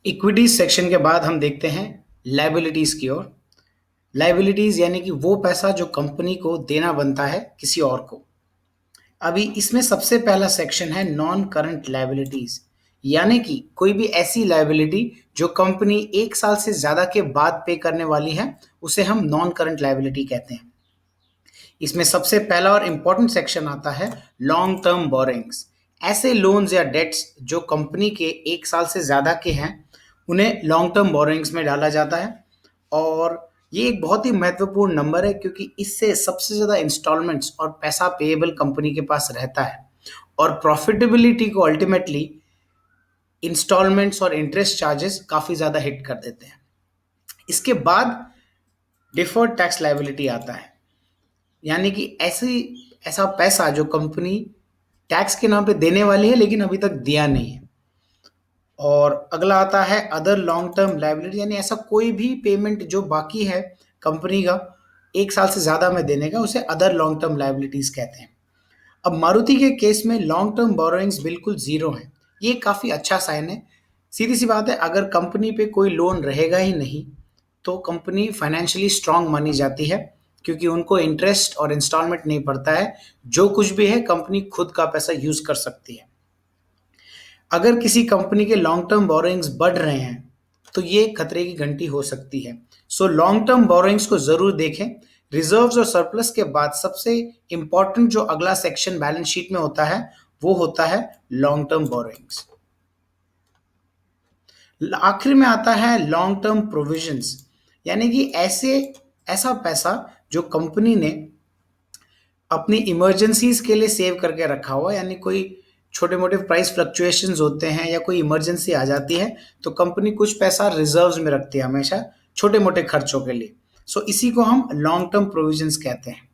Equities section के बाद हम देखते हैं लायबिलिटीज की ओर। लायबिलिटीज यानी कि वो पैसा जो कंपनी को देना बनता है किसी और को। अभी इसमें सबसे पहला सेक्शन है नॉन करंट लायबिलिटीज, यानी कि कोई भी ऐसी लायबिलिटी जो कंपनी 1 साल से ज्यादा के बाद पे करने वाली है, उसे हम नॉन करंट लायबिलिटी कहते हैं। इसमें सबसे पहला और इंपॉर्टेंट सेक्शन आता है लॉन्ग टर्म बोरिंग्स। ऐसे लोन्स या डेट्स जो कंपनी के 1 साल से ज्यादा के हैं, उन्हें लॉन्ग टर्म बोरिंग्स में डाला जाता है। और ये एक बहुत ही महत्वपूर्ण नंबर है, क्योंकि इससे सबसे ज्यादा इंस्टॉलमेंट्स और पैसा पेएबल कंपनी के पास रहता है, और प्रॉफिटेबिलिटी को अल्टीमेटली इंस्टॉलमेंट्स और इंटरेस्ट चार्जेस काफी ज्यादा हिट कर देते हैं। इसके बाद डिफर्ड टैक्स लायबिलिटी आता है, यानी कि ऐसा पैसा जो कंपनी टैक्स के नाम पे देने वाली है लेकिन अभी तक दिया नहीं है। और अगला आता है अदर लॉन्ग टर्म लायबिलिटी, यानी ऐसा कोई भी पेमेंट जो बाकी है कंपनी का 1 साल से ज्यादा में देने का, उसे अदर लॉन्ग टर्म लायबिलिटीज कहते हैं। अब मारुति के केस में लॉन्ग टर्म बोरोइंग्स बिल्कुल जीरो है। ये काफी अच्छा साइन है। सीधी सी बात है, अगर कंपनी पे कोई लोन रहेगा ही नहीं तो कंपनी फाइनेंशियली स्ट्रांग मानी जाती है, क्योंकि उनको इंटरेस्ट और इंस्टॉलमेंट नहीं पड़ता है। जो कुछ भी है कंपनी खुद का पैसा यूज कर सकती है। अगर किसी कंपनी के लॉन्ग टर्म बोरोइंग्स बढ़ रहे हैं तो ये खतरे की घंटी हो सकती है। सो लॉन्ग टर्म बोरोइंग्स को जरूर देखें। रिजर्व्स और सरप्लस के बाद सबसे इंपॉर्टेंट जो अगला सेक्शन बैलेंस शीट में होता है, वो होता है लॉन्ग टर्म बोरोइंग्स। आखिर में आता है लॉन्ग टर्म प्रोविजंस, यानी कि ऐसा पैसा जो कंपनी ने अपनी इमरजेंसीज के लिए सेव करके रखा हुआ, यानी कोई छोटे मोटे प्राइस फ्लक्चुएशंस होते हैं या कोई इमरजेंसी आ जाती है, तो कंपनी कुछ पैसा रिजर्व्स में रखती है हमेशा छोटे मोटे खर्चों के लिए। सो इसी को हम लॉन्ग टर्म प्रोविजंस कहते हैं।